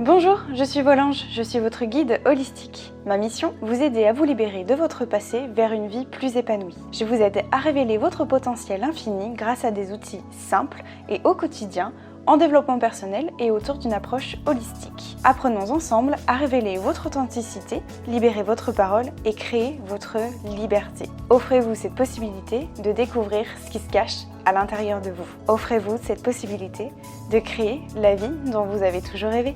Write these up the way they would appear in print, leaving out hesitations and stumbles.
Bonjour, je suis Volange, je suis votre guide holistique. Ma mission, vous aider à vous libérer de votre passé vers une vie plus épanouie. Je vous aide à révéler votre potentiel infini grâce à des outils simples et au quotidien, en développement personnel et autour d'une approche holistique. Apprenons ensemble à révéler votre authenticité, libérer votre parole et créer votre liberté. Offrez-vous cette possibilité de découvrir ce qui se cache à l'intérieur de vous. Offrez-vous cette possibilité de créer la vie dont vous avez toujours rêvé.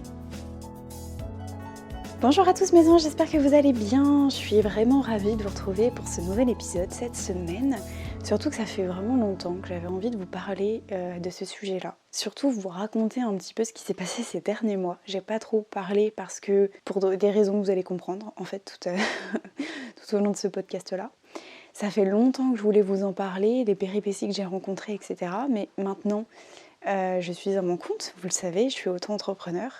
Bonjour à tous mes anges, j'espère que vous allez bien. Je suis vraiment ravie de vous retrouver pour ce nouvel épisode cette semaine. Surtout que ça fait vraiment longtemps que j'avais envie de vous parler de ce sujet-là. Surtout vous raconter un petit peu ce qui s'est passé ces derniers mois. J'ai pas trop parlé parce que, pour des raisons que vous allez comprendre, en fait, tout au long de ce podcast-là. Ça fait longtemps que je voulais vous en parler, les péripéties que j'ai rencontrées, etc. Mais maintenant, je suis à mon compte, vous le savez, je suis auto-entrepreneur.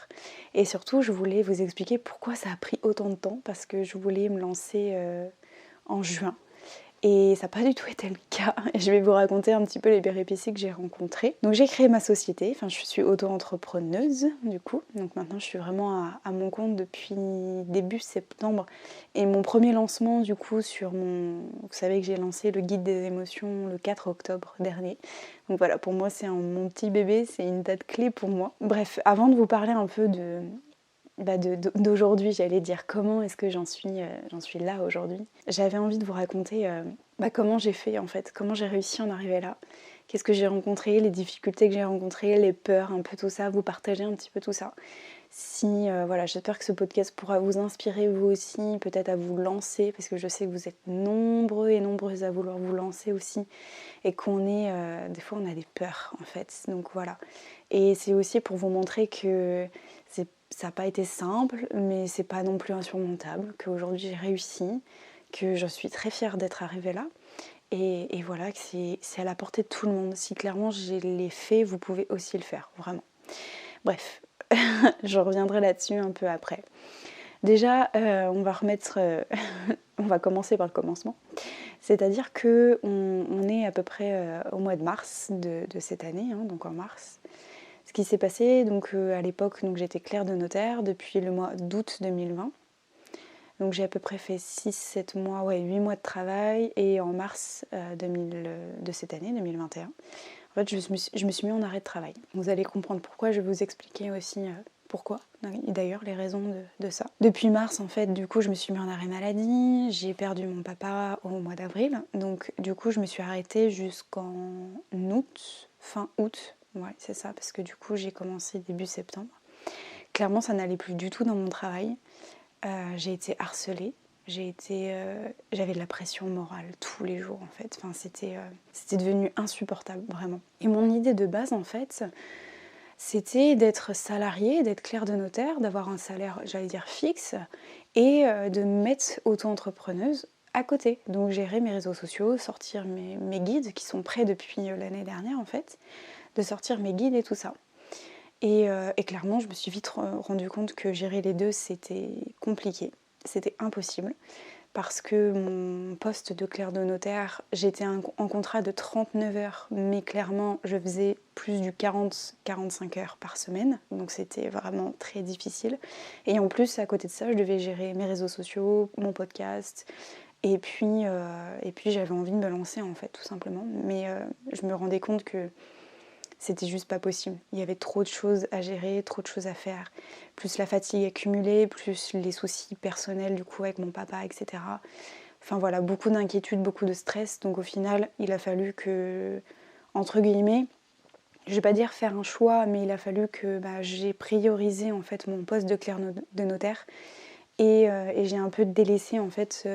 Et surtout, je voulais vous expliquer pourquoi ça a pris autant de temps, parce que je voulais me lancer en juin. Et ça n'a pas du tout été le cas. Et je vais vous raconter un petit peu les péripéties que j'ai rencontrées. Donc j'ai créé ma société, enfin je suis auto-entrepreneuse du coup. Donc maintenant je suis vraiment à mon compte depuis début septembre. Et mon premier lancement du coup sur mon... Vous savez que j'ai lancé le guide des émotions le 4 octobre dernier. Donc voilà, pour moi c'est mon petit bébé, c'est une date clé pour moi. Bref, avant de vous parler un peu d'aujourd'hui, j'allais dire comment est-ce que j'en suis là aujourd'hui. J'avais envie de vous raconter comment j'ai fait en fait, comment j'ai réussi à en arriver là, qu'est-ce que j'ai rencontré, les difficultés que j'ai rencontrées, les peurs, un peu tout ça, vous partager un petit peu tout ça. Voilà, j'espère que ce podcast pourra vous inspirer vous aussi, peut-être à vous lancer, parce que je sais que vous êtes nombreux et nombreuses à vouloir vous lancer aussi, et des fois on a des peurs en fait, donc voilà. Et c'est aussi pour vous montrer que ça n'a pas été simple, mais c'est pas non plus insurmontable, qu'aujourd'hui j'ai réussi, que je suis très fière d'être arrivée là. Et voilà, que c'est à la portée de tout le monde. Si clairement je l'ai fait, vous pouvez aussi le faire, vraiment. Bref, je reviendrai là-dessus un peu après. Déjà, on va commencer par le commencement. C'est-à-dire qu'on est à peu près au mois de mars de cette année, hein, donc en mars. Ce qui s'est passé, donc à l'époque, j'étais clerc de notaire depuis le mois d'août 2020. Donc j'ai à peu près fait 6-7 mois, 8 mois de travail. Et en mars de cette année, 2021, en fait, je me suis mis en arrêt de travail. Vous allez comprendre pourquoi, je vais vous expliquer aussi pourquoi, et d'ailleurs les raisons de ça. Depuis mars, en fait, du coup, je me suis mis en arrêt maladie. J'ai perdu mon papa au mois d'avril. Donc du coup, je me suis arrêtée jusqu'en août, fin août. Ouais, c'est ça, parce que du coup, j'ai commencé début septembre. Clairement, ça n'allait plus du tout dans mon travail. J'ai été harcelée. J'avais de la pression morale tous les jours, en fait. Enfin, c'était devenu insupportable, vraiment. Et mon idée de base, en fait, c'était d'être salariée, d'être clerc de notaire, d'avoir un salaire, j'allais dire, fixe, et de me mettre auto-entrepreneuse à côté. Donc, gérer mes réseaux sociaux, sortir mes guides, qui sont prêts depuis l'année dernière, en fait, de sortir mes guides et tout ça. Et clairement, je me suis vite rendu compte que gérer les deux, c'était compliqué. C'était impossible. Parce que mon poste de clerc de notaire, j'étais en contrat de 39 heures, mais clairement, je faisais plus du 40-45 heures par semaine. Donc c'était vraiment très difficile. Et en plus, à côté de ça, je devais gérer mes réseaux sociaux, mon podcast. Et puis j'avais envie de me lancer, en fait, tout simplement. Mais je me rendais compte que c'était juste pas possible. Il y avait trop de choses à gérer, trop de choses à faire. Plus la fatigue accumulée, plus les soucis personnels du coup avec mon papa, etc. Enfin voilà, beaucoup d'inquiétudes, beaucoup de stress. Donc au final, il a fallu que, entre guillemets, je vais pas dire faire un choix, mais il a fallu que j'ai priorisé en fait mon poste de clerc de notaire. Et j'ai un peu délaissé en fait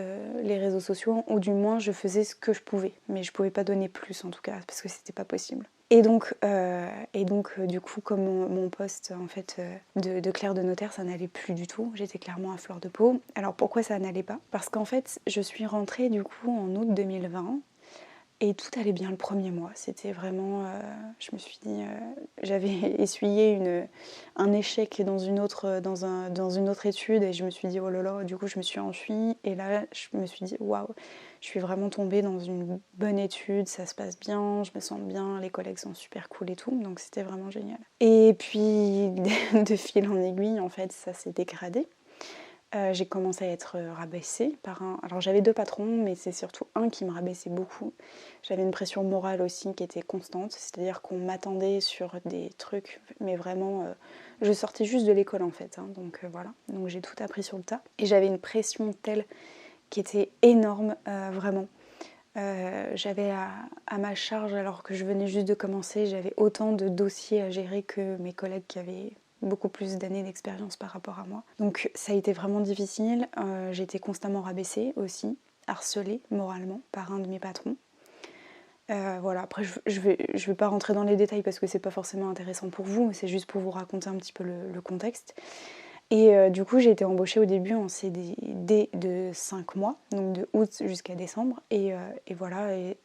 les réseaux sociaux, ou du moins je faisais ce que je pouvais. Mais je pouvais pas donner plus en tout cas, parce que c'était pas possible. Et donc, du coup, comme mon poste en fait, de clerc de notaire, ça n'allait plus du tout. J'étais clairement à fleur de peau. Alors pourquoi ça n'allait pas ? Parce qu'en fait, je suis rentrée du coup en août 2020 Et tout allait bien le premier mois. C'était vraiment, je me suis dit, j'avais essuyé un échec dans une autre étude et je me suis dit oh là là, du coup je me suis enfuie et là je me suis dit waouh, je suis vraiment tombée dans une bonne étude, ça se passe bien, je me sens bien, les collègues sont super cool et tout, donc c'était vraiment génial. Et puis de fil en aiguille en fait ça s'est dégradé. J'ai commencé à être rabaissée par un... Alors j'avais 2 patrons, mais c'est surtout un qui me rabaissait beaucoup. J'avais une pression morale aussi qui était constante, c'est-à-dire qu'on m'attendait sur des trucs, mais vraiment... Je sortais juste de l'école en fait, hein, donc voilà. Donc j'ai tout appris sur le tas. Et j'avais une pression telle qui était énorme, vraiment. J'avais à ma charge, alors que je venais juste de commencer, j'avais autant de dossiers à gérer que mes collègues qui avaient beaucoup plus d'années d'expérience par rapport à moi. Donc ça a été vraiment difficile. J'ai été constamment rabaissée aussi, harcelée moralement par un de mes patrons. Voilà, après je vais pas rentrer dans les détails parce que c'est pas forcément intéressant pour vous, mais c'est juste pour vous raconter un petit peu le contexte. Et du coup j'ai été embauchée au début en CDD de 5 mois, donc de août jusqu'à décembre. Et voilà, et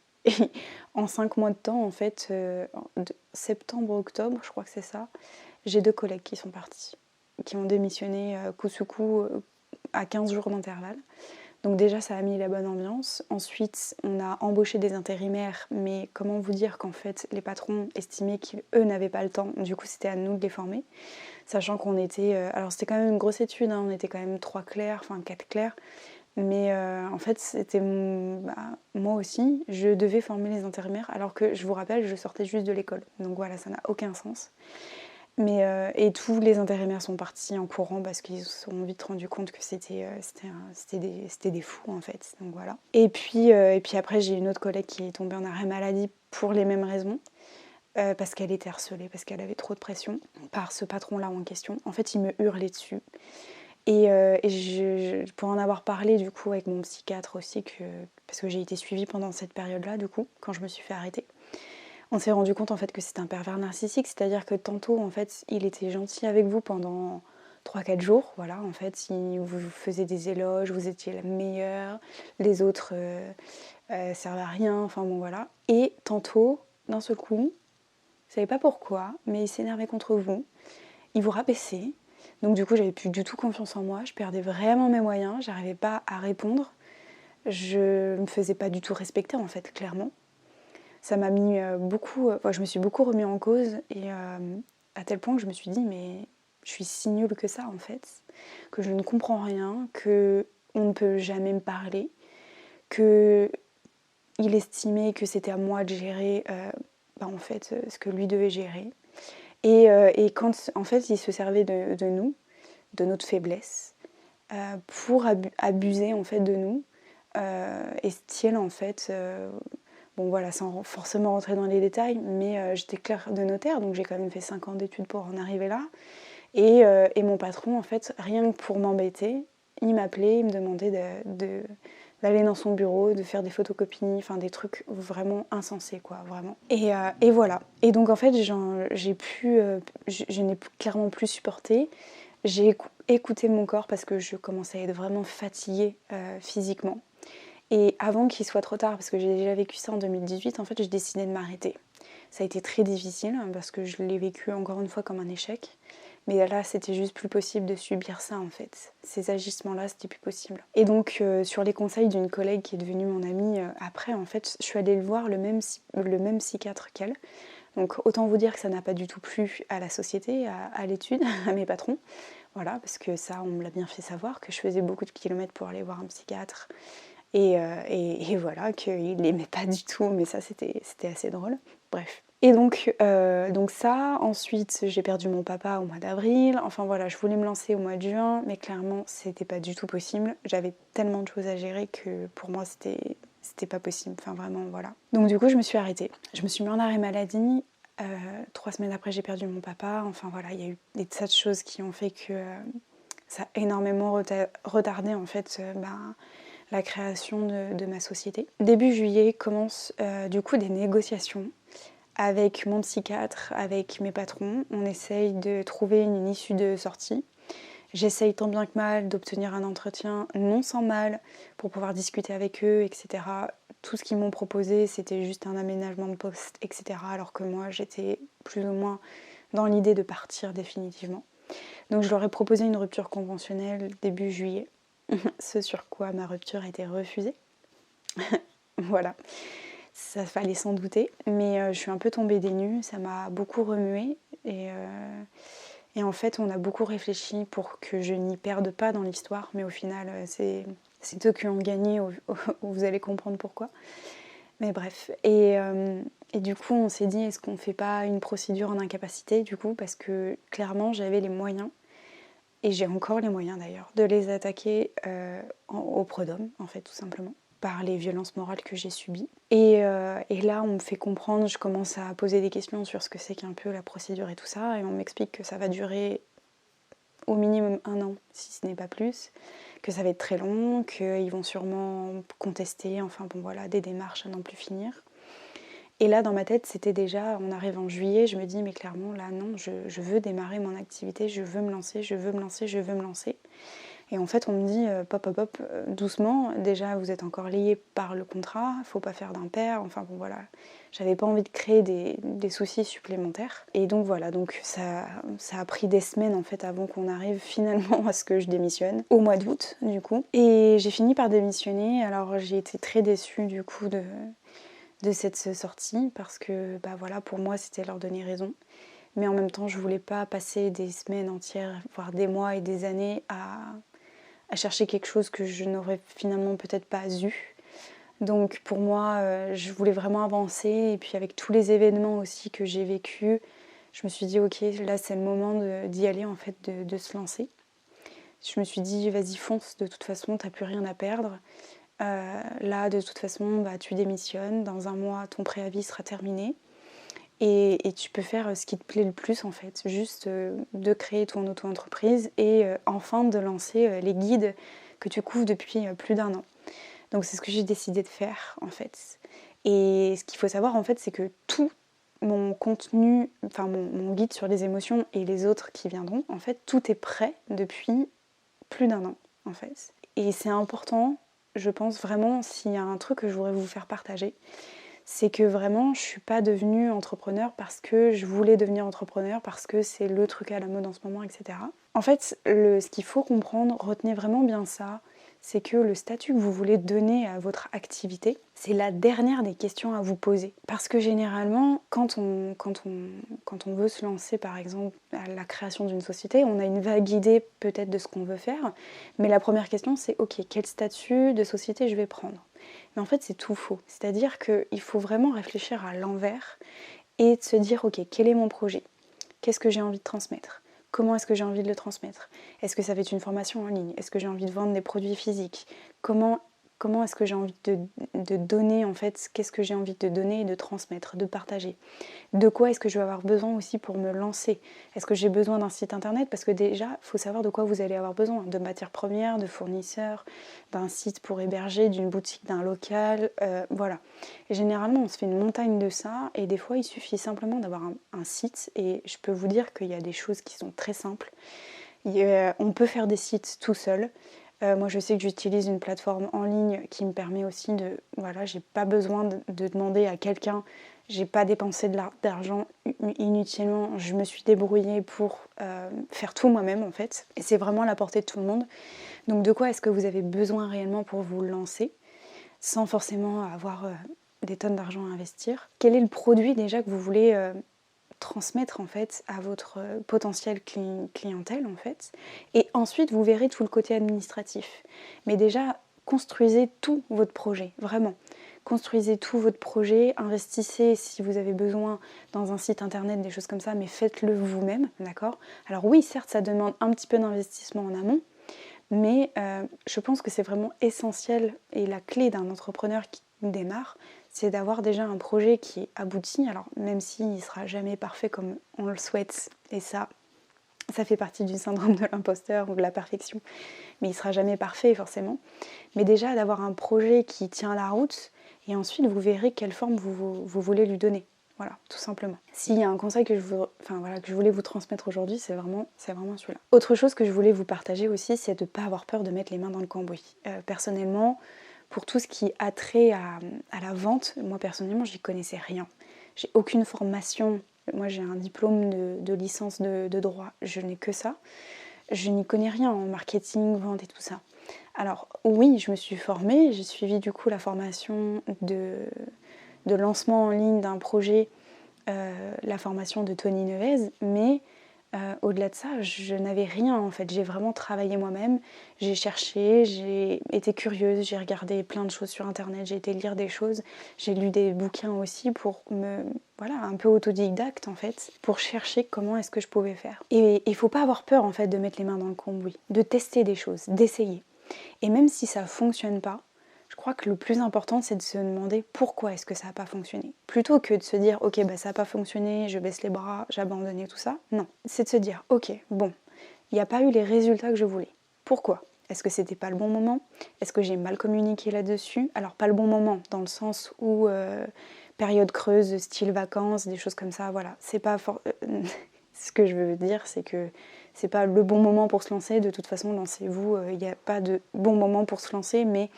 en 5 mois de temps en fait, de septembre-octobre, je crois que c'est ça, j'ai 2 collègues qui sont partis, qui ont démissionné coup sous coup à 15 jours d'intervalle. Donc déjà ça a mis la bonne ambiance. Ensuite on a embauché des intérimaires, mais comment vous dire qu'en fait les patrons estimaient qu'eux n'avaient pas le temps, du coup c'était à nous de les former. Sachant qu'on était... alors c'était quand même une grosse étude, hein, on était quand même 3 clercs, enfin 4 clercs. Mais en fait c'était moi aussi, je devais former les intérimaires, alors que je vous rappelle, je sortais juste de l'école. Donc voilà, ça n'a aucun sens. Et tous les intérimaires sont partis en courant parce qu'ils se sont vite rendus compte que c'était des fous en fait. Donc voilà. Et puis après j'ai une autre collègue qui est tombée en arrêt maladie pour les mêmes raisons. Parce qu'elle était harcelée, parce qu'elle avait trop de pression par ce patron-là en question. En fait, il me hurlait dessus. Pour en avoir parlé du coup avec mon psychiatre aussi, parce que j'ai été suivie pendant cette période-là, du coup, quand je me suis fait arrêter, on s'est rendu compte en fait que c'était un pervers narcissique, c'est-à-dire que tantôt en fait il était gentil avec vous pendant 3-4 jours, voilà, en fait il vous faisait des éloges, vous étiez la meilleure, les autres servaient à rien, enfin bon voilà. Et tantôt, d'un seul coup, je savais pas pourquoi, mais il s'énervait contre vous, il vous rabaissait. Donc du coup, j'avais plus du tout confiance en moi, je perdais vraiment mes moyens, j'arrivais pas à répondre, je me faisais pas du tout respecter en fait, clairement. Ça m'a mis beaucoup, je me suis beaucoup remis en cause et à tel point que je me suis dit mais je suis si nulle que ça en fait, que je ne comprends rien, que on ne peut jamais me parler, que il estimait que c'était à moi de gérer en fait ce que lui devait gérer. Et quand en fait il se servait de nous, de notre faiblesse, pour abuser en fait de nous, et style en fait, bon voilà, sans forcément rentrer dans les détails, mais j'étais clerc de notaire, donc j'ai quand même fait 5 ans d'études pour en arriver là. Et mon patron en fait, rien que pour m'embêter, il m'appelait, il me demandait d'aller dans son bureau, de faire des photocopies, enfin des trucs vraiment insensés quoi, vraiment. Et voilà. Et donc en fait je n'ai clairement plus supporté. J'ai écouté mon corps parce que je commençais à être vraiment fatiguée physiquement. Et avant qu'il soit trop tard, parce que j'ai déjà vécu ça en 2018, en fait j'ai décidé de m'arrêter. Ça a été très difficile parce que je l'ai vécu encore une fois comme un échec. Mais là, c'était juste plus possible de subir ça en fait. Ces agissements-là, c'était plus possible. Et donc, sur les conseils d'une collègue qui est devenue mon amie après, en fait, je suis allée le voir le même psychiatre qu'elle. Donc, autant vous dire que ça n'a pas du tout plu à la société, à l'étude, à mes patrons. Voilà, parce que ça, on me l'a bien fait savoir, que je faisais beaucoup de kilomètres pour aller voir un psychiatre. Et voilà, qu'il n'aimait pas du tout, mais ça, c'était assez drôle. Bref. Et donc ça, ensuite j'ai perdu mon papa au mois d'avril, enfin voilà, je voulais me lancer au mois de juin, mais clairement c'était pas du tout possible, j'avais tellement de choses à gérer que pour moi c'était pas possible, enfin vraiment voilà. Donc du coup je me suis arrêtée, je me suis mis en arrêt maladie, 3 semaines après j'ai perdu mon papa, enfin voilà, il y a eu des tas de choses qui ont fait que ça a énormément retardé en fait la création de ma société. Début juillet commencent du coup des négociations avec mon psychiatre, avec mes patrons. On essaye de trouver une issue de sortie. J'essaye tant bien que mal d'obtenir un entretien non sans mal pour pouvoir discuter avec eux, etc. tout ce qu'ils m'ont proposé, c'était juste un aménagement de poste, etc. Alors que moi, j'étais plus ou moins dans l'idée de partir définitivement. Donc je leur ai proposé une rupture conventionnelle début juillet, ce sur quoi ma rupture a été refusée. Voilà, ça fallait s'en douter, mais je suis un peu tombée des nues, ça m'a beaucoup remuée et en fait on a beaucoup réfléchi pour que je n'y perde pas dans l'histoire, mais au final c'est eux qui ont gagné, vous allez comprendre pourquoi. Mais bref, et du coup on s'est dit est-ce qu'on fait pas une procédure en incapacité du coup, parce que clairement j'avais les moyens, et j'ai encore les moyens d'ailleurs, de les attaquer au prud'homme en fait tout simplement, par les violences morales que j'ai subies. Et là, on me fait comprendre, je commence à poser des questions sur ce que c'est qu'un peu la procédure et tout ça, et on m'explique que ça va durer au minimum 1 an, si ce n'est pas plus, que ça va être très long, qu'ils vont sûrement contester, enfin bon voilà, des démarches à n'en plus finir. Et là, dans ma tête, c'était déjà, on arrive en juillet, je me dis, mais clairement, là, non, je veux démarrer mon activité, je veux me lancer, je veux me lancer, je veux me lancer. Et en fait, on me dit, pop, doucement, déjà vous êtes encore liés par le contrat, faut pas faire d'impair, enfin bon voilà. J'avais pas envie de créer des soucis supplémentaires. Et donc voilà, donc ça a pris des semaines en fait avant qu'on arrive finalement à ce que je démissionne, au mois d'août du coup. Et j'ai fini par démissionner, alors j'ai été très déçue du coup de cette sortie, parce que bah voilà, pour moi c'était leur donner raison. Mais en même temps, je voulais pas passer des semaines entières, voire des mois et des années à chercher quelque chose que je n'aurais finalement peut-être pas eu. Donc pour moi, je voulais vraiment avancer, et puis avec tous les événements aussi que j'ai vécus, je me suis dit ok, là c'est le moment d'y aller en fait, de se lancer. Je me suis dit vas-y fonce, de toute façon t'as plus rien à perdre. Là de toute façon bah, tu démissionnes, dans 1 mois ton préavis sera terminé. Et tu peux faire ce qui te plaît le plus en fait, juste de créer ton auto-entreprise et enfin de lancer les guides que tu couvres depuis plus d'1 an. Donc c'est ce que j'ai décidé de faire en fait. Et ce qu'il faut savoir en fait, c'est que tout mon contenu, enfin mon guide sur les émotions et les autres qui viendront, en fait tout est prêt depuis plus d'1 an en fait. Et c'est important, je pense vraiment, s'il y a un truc que je voudrais vous faire partager, c'est que vraiment je suis pas devenue entrepreneur parce que je voulais devenir entrepreneur, parce que c'est le truc à la mode en ce moment, etc. En fait, ce qu'il faut comprendre, retenez vraiment bien ça, c'est que le statut que vous voulez donner à votre activité, c'est la dernière des questions à vous poser. Parce que généralement, quand on veut se lancer par exemple à la création d'une société, on a une vague idée peut-être de ce qu'on veut faire, mais la première question c'est ok, quel statut de société je vais prendre ? Mais en fait c'est tout faux, c'est-à-dire qu'il faut vraiment réfléchir à l'envers et de se dire ok, quel est mon projet ? Qu'est-ce que j'ai envie de transmettre ? Comment est-ce que j'ai envie de le transmettre ? Est-ce que ça va être une formation en ligne ? Est-ce que j'ai envie de vendre des produits physiques ? Comment est-ce que j'ai envie de donner en fait ? Qu'est-ce que j'ai envie de donner et de transmettre, de partager ? De quoi est-ce que je vais avoir besoin aussi pour me lancer ? Est-ce que j'ai besoin d'un site internet ? Parce que déjà, il faut savoir de quoi vous allez avoir besoin. De matières premières, de fournisseurs, d'un site pour héberger, d'une boutique, d'un local, voilà. Et généralement, on se fait une montagne de ça, et des fois, il suffit simplement d'avoir un site, et je peux vous dire qu'il y a des choses qui sont très simples. On peut faire des sites tout seul. Moi, je sais que j'utilise une plateforme en ligne qui me permet aussi de... Voilà, j'ai pas besoin de demander à quelqu'un, j'ai pas dépensé d'argent inutilement, je me suis débrouillée pour faire tout moi-même en fait. Et c'est vraiment à la portée de tout le monde. Donc de quoi est-ce que vous avez besoin réellement pour vous lancer, sans forcément avoir des tonnes d'argent à investir ? Quel est le produit déjà que vous voulez transmettre en fait à votre potentielle clientèle en fait, et ensuite vous verrez tout le côté administratif. Mais déjà construisez tout votre projet, vraiment. Construisez tout votre projet, investissez si vous avez besoin dans un site internet, des choses comme ça, mais faites-le vous-même, d'accord ? Alors oui, certes, ça demande un petit peu d'investissement en amont, mais je pense que c'est vraiment essentiel, et la clé d'un entrepreneur qui démarre, c'est d'avoir déjà un projet qui est abouti. Alors même s'il ne sera jamais parfait comme on le souhaite, et ça fait partie du syndrome de l'imposteur ou de la perfection, mais il ne sera jamais parfait forcément. Mais déjà d'avoir un projet qui tient la route, et ensuite vous verrez quelle forme vous voulez lui donner. Voilà, tout simplement. S'il y a un conseil que je voulais vous transmettre aujourd'hui, c'est vraiment celui-là. Autre chose que je voulais vous partager aussi, c'est de ne pas avoir peur de mettre les mains dans le cambouis. Personnellement, pour tout ce qui a trait à la vente, moi personnellement, j'y connaissais rien. J'ai aucune formation. Moi, j'ai un diplôme de licence de droit. Je n'ai que ça. Je n'y connais rien en marketing, vente et tout ça. Alors oui, je me suis formée. J'ai suivi du coup la formation de lancement en ligne d'un projet, la formation de Tony Nevez. Mais au-delà de ça, je n'avais rien en fait. J'ai vraiment travaillé moi-même. J'ai cherché, j'ai été curieuse, j'ai regardé plein de choses sur internet, j'ai été lire des choses, j'ai lu des bouquins aussi pour voilà, un peu autodidacte en fait, pour chercher comment est-ce que je pouvais faire. Et il faut pas avoir peur en fait de mettre les mains dans le cambouis, de tester des choses, d'essayer. Et même si ça fonctionne pas, je crois que le plus important, c'est de se demander pourquoi est-ce que ça n'a pas fonctionné. Plutôt que de se dire, ok, bah, ça n'a pas fonctionné, je baisse les bras, j'abandonne et tout ça. Non, c'est de se dire, ok, bon, il n'y a pas eu les résultats que je voulais. Pourquoi ? Est-ce que c'était pas le bon moment ? Est-ce que j'ai mal communiqué là-dessus ? Alors pas le bon moment, dans le sens où période creuse, style vacances, des choses comme ça, voilà. C'est pas ce que je veux dire, c'est que c'est pas le bon moment pour se lancer. De toute façon, lancez-vous, il n'y a pas de bon moment pour se lancer, mais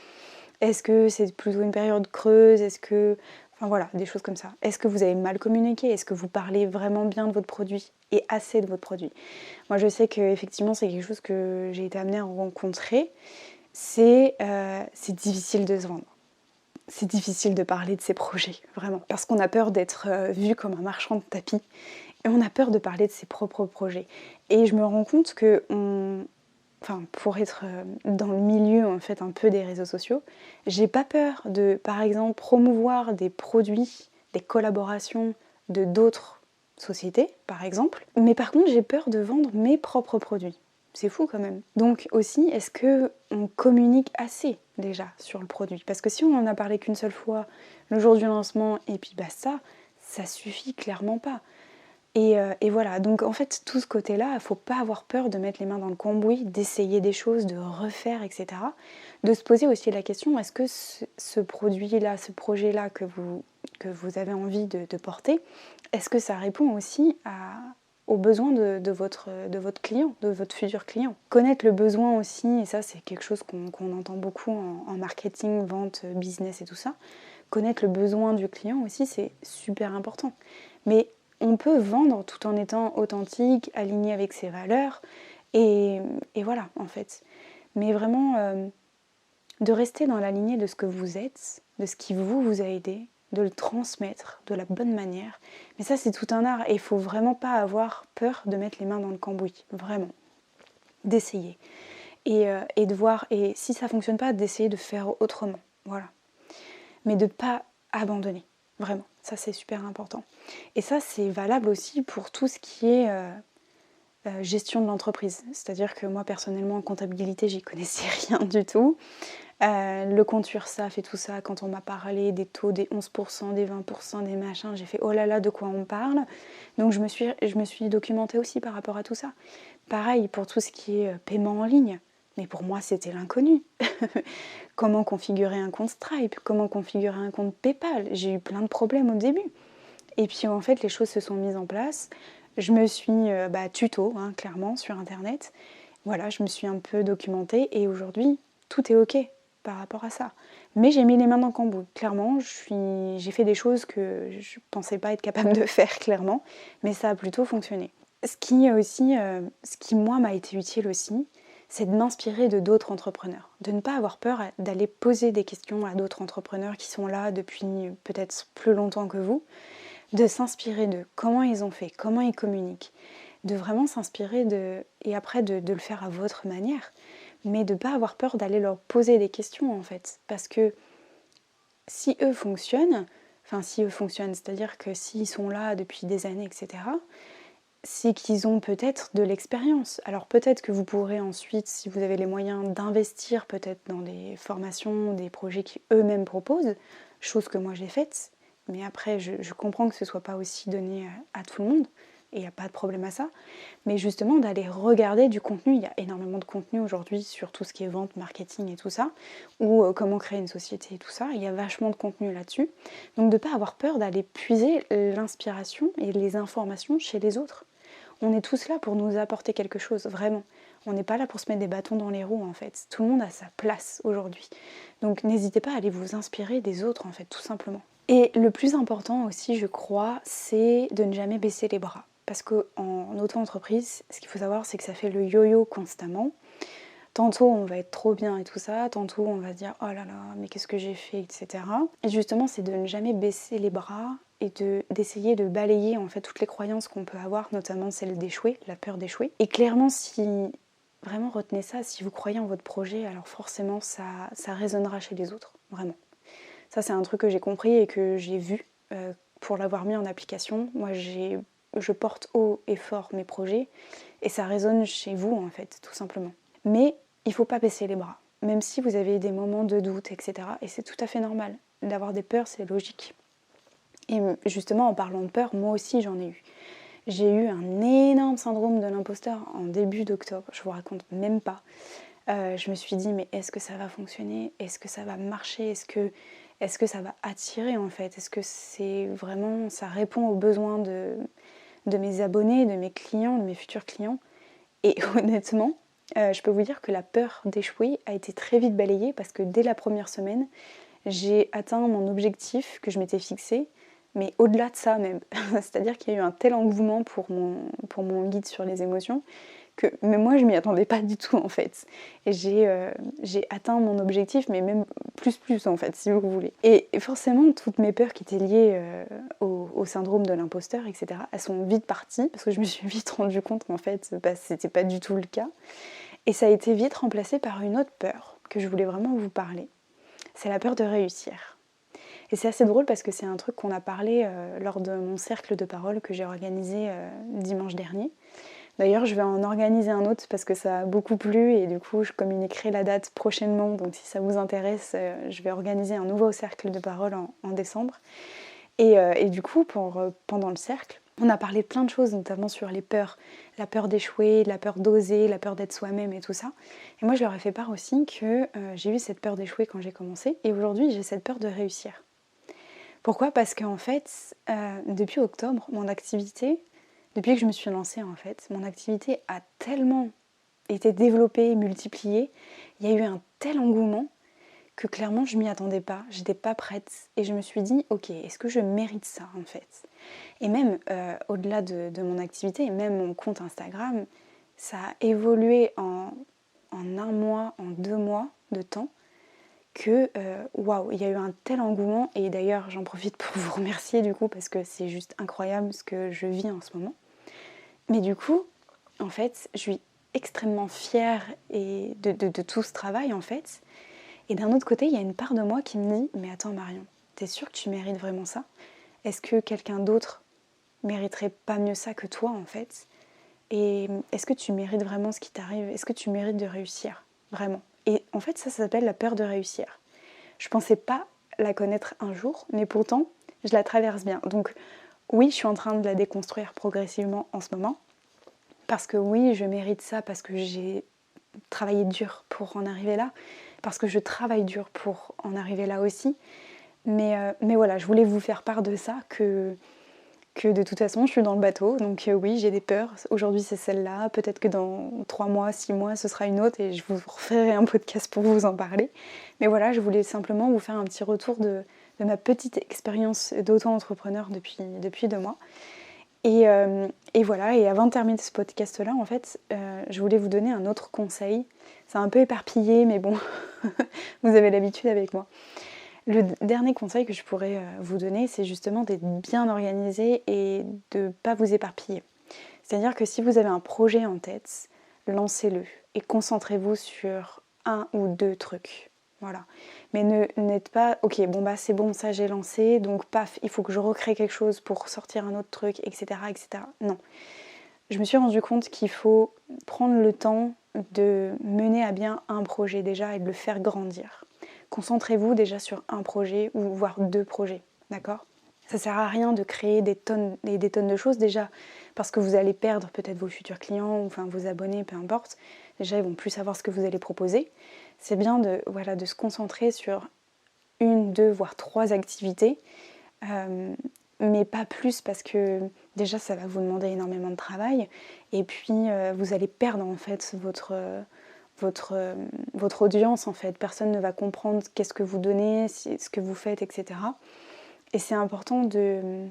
est-ce que c'est plutôt une période creuse ? Est-ce que... Enfin voilà, des choses comme ça. Est-ce que vous avez mal communiqué ? Est-ce que vous parlez vraiment bien de votre produit et assez de votre produit ? Moi, je sais qu'effectivement, c'est quelque chose que j'ai été amenée à rencontrer. C'est difficile de se vendre. C'est difficile de parler de ses projets, vraiment. Parce qu'on a peur d'être vu comme un marchand de tapis. Et on a peur de parler de ses propres projets. Et je me rends compte que pour être dans le milieu en fait un peu des réseaux sociaux, j'ai pas peur de, par exemple, promouvoir des produits, des collaborations de d'autres sociétés, par exemple. Mais par contre, j'ai peur de vendre mes propres produits. C'est fou quand même. Donc aussi, est-ce qu'on communique assez déjà sur le produit ? Parce que si on en a parlé qu'une seule fois le jour du lancement et puis basta, ça suffit clairement pas. Et voilà, donc en fait, tout ce côté-là, il ne faut pas avoir peur de mettre les mains dans le cambouis, d'essayer des choses, de refaire, etc. De se poser aussi la question, est-ce que ce produit-là, ce projet-là que vous avez envie de porter, est-ce que ça répond aussi aux besoins de votre client, de votre futur client ? Connaître le besoin aussi, et ça c'est quelque chose qu'on entend beaucoup en marketing, vente, business et tout ça, connaître le besoin du client aussi, c'est super important. Mais on peut vendre tout en étant authentique, aligné avec ses valeurs, et voilà en fait. Mais vraiment de rester dans la lignée de ce que vous êtes, de ce qui vous a aidé, de le transmettre de la bonne manière. Mais ça c'est tout un art et il faut vraiment pas avoir peur de mettre les mains dans le cambouis, vraiment. D'essayer. Et de voir, et si ça fonctionne pas, d'essayer de faire autrement. Voilà. Mais de pas abandonner, vraiment. Ça, c'est super important. Et ça, c'est valable aussi pour tout ce qui est gestion de l'entreprise. C'est-à-dire que moi, personnellement, en comptabilité, j'y connaissais rien du tout. Le compte URSSAF et tout ça, quand on m'a parlé des taux des 11%, des 20%, des machins, j'ai fait « oh là là, de quoi on parle ?» Donc je me suis documentée aussi par rapport à tout ça. Pareil pour tout ce qui est paiement en ligne. Mais pour moi, c'était l'inconnu. Comment configurer un compte Stripe ? Comment configurer un compte PayPal ? J'ai eu plein de problèmes au début. Et puis en fait, les choses se sont mises en place. Je me suis tuto, clairement, sur Internet. Voilà, je me suis un peu documentée et aujourd'hui, tout est OK par rapport à ça. Mais j'ai mis les mains dans le cambouis. Clairement, j'ai fait des choses que je ne pensais pas être capable de faire, clairement. Mais ça a plutôt fonctionné. Ce qui moi m'a été utile aussi, c'est de m'inspirer de d'autres entrepreneurs, de ne pas avoir peur d'aller poser des questions à d'autres entrepreneurs qui sont là depuis peut-être plus longtemps que vous, de s'inspirer de comment ils ont fait, comment ils communiquent, de vraiment s'inspirer et après de le faire à votre manière, mais de ne pas avoir peur d'aller leur poser des questions en fait, parce que si eux fonctionnent, c'est-à-dire que s'ils sont là depuis des années, etc., c'est qu'ils ont peut-être de l'expérience. Alors peut-être que vous pourrez ensuite, si vous avez les moyens, d'investir peut-être dans des formations, des projets qui eux-mêmes proposent, chose que moi j'ai faite, mais après je comprends que ce ne soit pas aussi donné à tout le monde, et il n'y a pas de problème à ça, mais justement d'aller regarder du contenu. Il y a énormément de contenu aujourd'hui sur tout ce qui est vente, marketing et tout ça, ou comment créer une société et tout ça, il y a vachement de contenu là-dessus, donc de ne pas avoir peur d'aller puiser l'inspiration et les informations chez les autres. On est tous là pour nous apporter quelque chose, vraiment. On n'est pas là pour se mettre des bâtons dans les roues en fait. Tout le monde a sa place aujourd'hui. Donc n'hésitez pas à aller vous inspirer des autres en fait, tout simplement. Et le plus important aussi, je crois, c'est de ne jamais baisser les bras. Parce qu'en auto-entreprise, ce qu'il faut savoir, c'est que ça fait le yo-yo constamment. Tantôt on va être trop bien et tout ça, tantôt on va se dire oh là là, mais qu'est-ce que j'ai fait, etc. Et justement, c'est de ne jamais baisser les bras et d'essayer de balayer en fait toutes les croyances qu'on peut avoir, notamment celle d'échouer, la peur d'échouer. Et clairement, si vraiment retenez ça, si vous croyez en votre projet, alors forcément ça résonnera chez les autres, vraiment. Ça c'est un truc que j'ai compris et que j'ai vu pour l'avoir mis en application. Moi je porte haut et fort mes projets et ça résonne chez vous en fait, tout simplement. Mais il ne faut pas baisser les bras, même si vous avez des moments de doute, etc. Et c'est tout à fait normal. D'avoir des peurs, c'est logique. Et justement, en parlant de peur, moi aussi j'en ai eu. J'ai eu un énorme syndrome de l'imposteur en début d'octobre, je vous raconte même pas. Je me suis dit, mais est-ce que ça va fonctionner? Est-ce que ça va marcher? Est-ce que ça va attirer en fait? Est-ce que c'est vraiment, ça répond aux besoins de mes abonnés, de mes clients, de mes futurs clients? Et honnêtement, je peux vous dire que la peur d'échouer a été très vite balayée parce que dès la première semaine, j'ai atteint mon objectif que je m'étais fixé, mais au-delà de ça même. C'est-à-dire qu'il y a eu un tel engouement pour mon guide sur les émotions que même moi je m'y attendais pas du tout en fait. Et j'ai atteint mon objectif, mais même plus en fait, si vous voulez. Et forcément, toutes mes peurs qui étaient liées au syndrome de l'imposteur, etc., elles sont vite parties parce que je me suis vite rendu compte qu'en fait, c'était pas du tout le cas. Et ça a été vite remplacé par une autre peur que je voulais vraiment vous parler. C'est la peur de réussir. Et c'est assez drôle parce que c'est un truc qu'on a parlé lors de mon cercle de parole que j'ai organisé dimanche dernier. D'ailleurs, je vais en organiser un autre parce que ça a beaucoup plu et du coup, je communiquerai la date prochainement. Donc si ça vous intéresse, je vais organiser un nouveau cercle de parole en décembre. Et du coup, pendant le cercle, on a parlé de plein de choses, notamment sur les peurs. La peur d'échouer, la peur d'oser, la peur d'être soi-même et tout ça. Et moi, je leur ai fait part aussi que j'ai eu cette peur d'échouer quand j'ai commencé. Et aujourd'hui, j'ai cette peur de réussir. Pourquoi? Parce qu'en fait, depuis octobre, mon activité, depuis que je me suis lancée en fait, mon activité a tellement été développée, multipliée, il y a eu un tel engouement que clairement je m'y attendais pas, j'étais pas prête et je me suis dit ok, est-ce que je mérite ça en fait? Et même au-delà de mon activité et même mon compte Instagram, ça a évolué en un mois, en 2 mois de temps que waouh, il y a eu un tel engouement et d'ailleurs j'en profite pour vous remercier du coup parce que c'est juste incroyable ce que je vis en ce moment. Mais du coup, en fait, je suis extrêmement fière de tout ce travail en fait. Et d'un autre côté, il y a une part de moi qui me dit mais attends Marion, t'es sûre que tu mérites vraiment ça? Est-ce que quelqu'un d'autre mériterait pas mieux ça que toi en fait? Et est-ce que tu mérites vraiment ce qui t'arrive? Est-ce que tu mérites de réussir? Vraiment? Et en fait, ça s'appelle la peur de réussir. Je pensais pas la connaître un jour, mais pourtant, je la traverse bien. Donc oui, je suis en train de la déconstruire progressivement en ce moment. Parce que oui, je mérite ça, parce que j'ai travaillé dur pour en arriver là, parce que je travaille dur pour en arriver là aussi. Mais voilà, je voulais vous faire part de ça, que de toute façon, je suis dans le bateau. Donc oui, j'ai des peurs. Aujourd'hui, c'est celle-là. Peut-être que dans 3 mois, 6 mois, ce sera une autre et je vous referai un podcast pour vous en parler. Mais voilà, je voulais simplement vous faire un petit retour de ma petite expérience d'auto-entrepreneur depuis 2 mois. Et voilà, et avant de terminer ce podcast-là, en fait, je voulais vous donner un autre conseil. C'est un peu éparpillé, mais bon, vous avez l'habitude avec moi. Le dernier conseil que je pourrais vous donner, c'est justement d'être bien organisé et de ne pas vous éparpiller. C'est-à-dire que si vous avez un projet en tête, lancez-le et concentrez-vous sur 1 ou 2 trucs. Voilà. Mais n'êtes pas, ok, bon bah c'est bon, ça j'ai lancé, donc paf, il faut que je recrée quelque chose pour sortir un autre truc, etc., etc. Non. Je me suis rendu compte qu'il faut prendre le temps de mener à bien un projet déjà et de le faire grandir. Concentrez-vous déjà sur un projet ou voire 2 projets, d'accord? Ça sert à rien de créer des tonnes et des tonnes de choses déjà parce que vous allez perdre peut-être vos futurs clients ou enfin vos abonnés, peu importe. Déjà, ils vont plus savoir ce que vous allez proposer. C'est bien de se concentrer sur 1, 2, voire 3 activités mais pas plus parce que déjà ça va vous demander énormément de travail et puis vous allez perdre en fait votre audience en fait. Personne ne va comprendre qu'est-ce que vous donnez, ce que vous faites, etc. Et c'est important de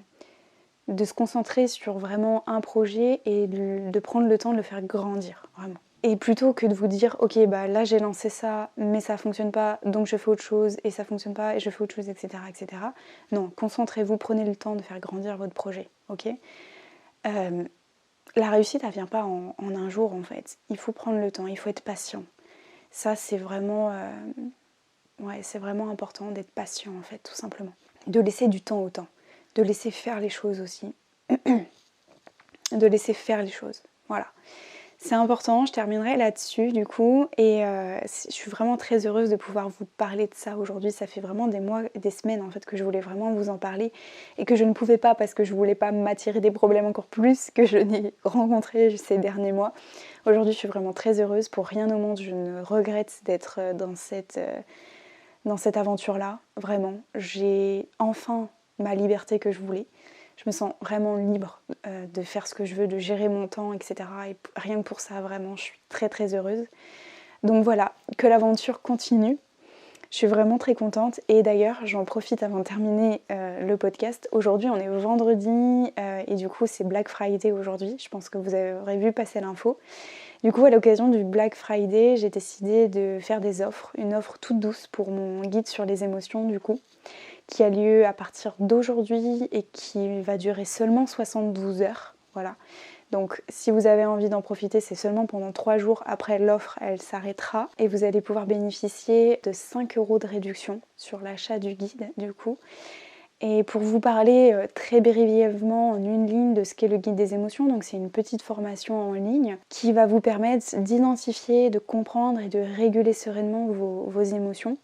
se concentrer sur vraiment un projet et de prendre le temps de le faire grandir, vraiment. Et plutôt que de vous dire, ok, bah là j'ai lancé ça, mais ça fonctionne pas, donc je fais autre chose, et ça fonctionne pas, et je fais autre chose, etc. etc. Non, concentrez-vous, prenez le temps de faire grandir votre projet, ok. La réussite, elle vient pas en un jour, en fait. Il faut prendre le temps, il faut être patient. Ça, c'est vraiment, c'est vraiment important d'être patient, en fait, tout simplement. De laisser du temps au temps, de laisser faire les choses aussi. De laisser faire les choses, voilà. C'est important, je terminerai là-dessus du coup et je suis vraiment très heureuse de pouvoir vous parler de ça aujourd'hui. Ça fait vraiment des mois, des semaines en fait que je voulais vraiment vous en parler et que je ne pouvais pas parce que je voulais pas m'attirer des problèmes encore plus que je n'ai rencontrés ces derniers mois. Aujourd'hui je suis vraiment très heureuse, pour rien au monde je ne regrette d'être dans cette aventure-là, vraiment. J'ai enfin ma liberté que je voulais. Je me sens vraiment libre de faire ce que je veux, de gérer mon temps, etc. Et rien que pour ça, vraiment, je suis très très heureuse. Donc voilà, que l'aventure continue. Je suis vraiment très contente. Et d'ailleurs, j'en profite avant de terminer le podcast. Aujourd'hui, on est vendredi et du coup, c'est Black Friday aujourd'hui. Je pense que vous aurez vu passer l'info. Du coup, à l'occasion du Black Friday, j'ai décidé de faire des offres. Une offre toute douce pour mon guide sur les émotions, du coup, qui a lieu à partir d'aujourd'hui et qui va durer seulement 72 heures. Voilà. Donc si vous avez envie d'en profiter, c'est seulement pendant 3 jours. Après l'offre, elle s'arrêtera et vous allez pouvoir bénéficier de 5 € de réduction sur l'achat du guide du coup. Et pour vous parler très brièvement en une ligne de ce qu'est le guide des émotions, donc c'est une petite formation en ligne qui va vous permettre d'identifier, de comprendre et de réguler sereinement vos émotions.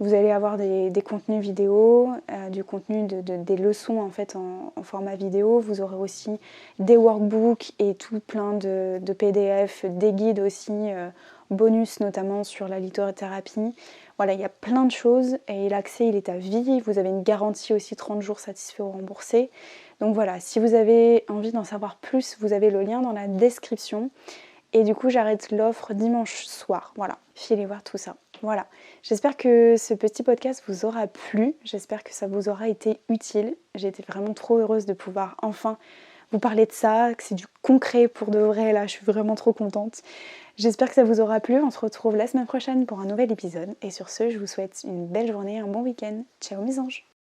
Vous allez avoir des contenus vidéo, du contenu des leçons en fait en format vidéo. Vous aurez aussi des workbooks et tout plein de PDF, des guides aussi, bonus notamment sur la lithothérapie. Voilà, il y a plein de choses et l'accès il est à vie. Vous avez une garantie aussi 30 jours satisfait ou remboursé. Donc voilà, si vous avez envie d'en savoir plus, vous avez le lien dans la description. Et du coup, j'arrête l'offre dimanche soir. Voilà, filez voir tout ça. Voilà, j'espère que ce petit podcast vous aura plu, j'espère que ça vous aura été utile. J'ai été vraiment trop heureuse de pouvoir enfin vous parler de ça, que c'est du concret pour de vrai, là je suis vraiment trop contente. J'espère que ça vous aura plu, on se retrouve la semaine prochaine pour un nouvel épisode. Et sur ce, je vous souhaite une belle journée, un bon week-end. Ciao mes anges!